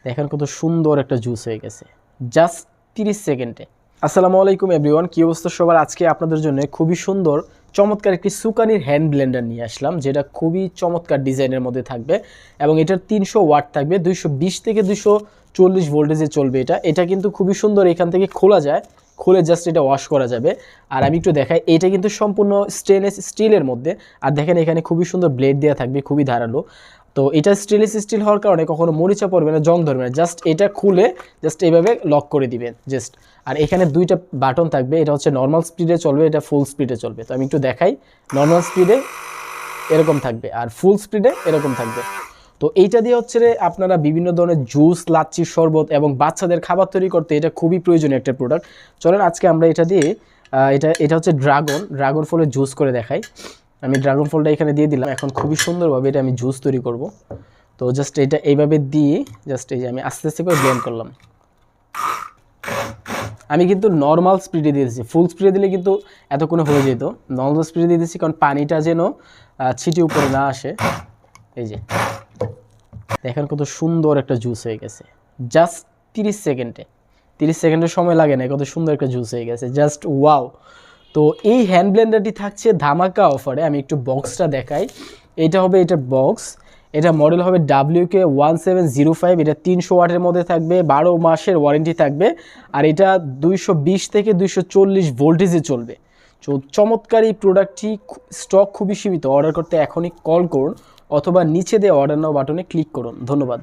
দেখেন কত সুন্দর একটা জুস হয়ে গেছে জাস্ট 30 সেকেন্ডে। আসসালামু আলাইকুম এভরিওয়ান, কি অবস্থা সবার? আজকে আপনাদের জন্য খুবই সুন্দর চমৎকার একটি সুকানির হ্যান্ড ব্লেন্ডার নিয়ে আসলাম, যেটা খুবই চমৎকার ডিজাইনের মধ্যে থাকবে এবং এটার 300 ওয়াট থাকবে, 220 থেকে 240 ভোল্টেজে চলবে। এটা কিন্তু খুবই সুন্দর, এখান থেকে খোলা যায়, খুলে জাস্ট এটা ওয়াশ করা যাবে। আর আমি একটু দেখাই, এটা কিন্তু সম্পূর্ণ স্টেনলেস স্টিলের মধ্যে। আর দেখেন এখানে খুবই সুন্দর ব্লেড দেওয়া থাকবে, খুবই ধারালো। তো এটা স্টেনলেস স্টিল হওয়ার কারণে কখনো মরিচা পড়বে না, জং ধরবে না। জাস্ট এটা খুলে জাস্ট এইভাবে লক করে দিবেন জাস্ট। আর এখানে দুইটা বাটন থাকবে, এটা হচ্ছে নর্মাল স্পিডে চলবে, এটা ফুল স্পিডে চলবে। তো আমি একটু দেখাই, নর্মাল স্পিডে এরকম থাকবে আর ফুল স্পিডে এরকম থাকবে। তো এইটা দিয়ে হচ্ছে আপনারা বিভিন্ন ধরনের জুস, লাচ্ছি, শরবত এবং বাচ্চাদের খাবার তৈরি করতে এটা খুবই প্রয়োজনীয় একটা প্রোডাক্ট। চলেন আজকে আমরা এটা দিয়ে এটা হচ্ছে ড্রাগন ফলের জুস করে দেখাই। আমি ড্রাগন ফলটা এখানে দিয়ে দিলাম, এখন খুবই সুন্দরভাবে এটা আমি জুস তৈরি করব। তো জাস্ট এটা এইভাবে দিয়ে জাস্ট এই যে আমি আস্তে আস্তে করে ব্লেন্ড করলাম। আমি কিন্তু নর্মাল স্পিডে দিয়ে দিচ্ছি, ফুল স্পিডে দিলে কিন্তু এতক্ষণে হয়ে যেত। নর্মাল স্পিডে দিয়ে দিচ্ছি কারণ পানিটা যেন ছিটে উপরে না আসে। এই যে দেখেন কত সুন্দর একটা জুস হয়ে গেছে জাস্ট 30 সেকেন্ডে। 30 সেকেন্ডের সময় লাগে না, কত সুন্দর একটা জুস হয়ে গেছে, জাস্ট ওয়াও। তো এই হ্যান্ড ব্লেন্ডারটি থাকছে ধামাকা অফারে। আমি একটু বক্সটা দেখাই, এটা হবে এটার বক্স। এটা মডেল হবে WK1705। এটা 300 ওয়াটের মধ্যে থাকবে, 12 মাসের ওয়ারেন্টি থাকবে। আর এটা 220 থেকে 240 ভোল্টেজে চলবে। তো চমৎকার এই প্রোডাক্টটি স্টক খুবই সীমিত। অর্ডার করতে এখনই কল করুন অথবা নিচে দেওয়া অর্ডার নাও বাটনে ক্লিক করুন। ধন্যবাদ।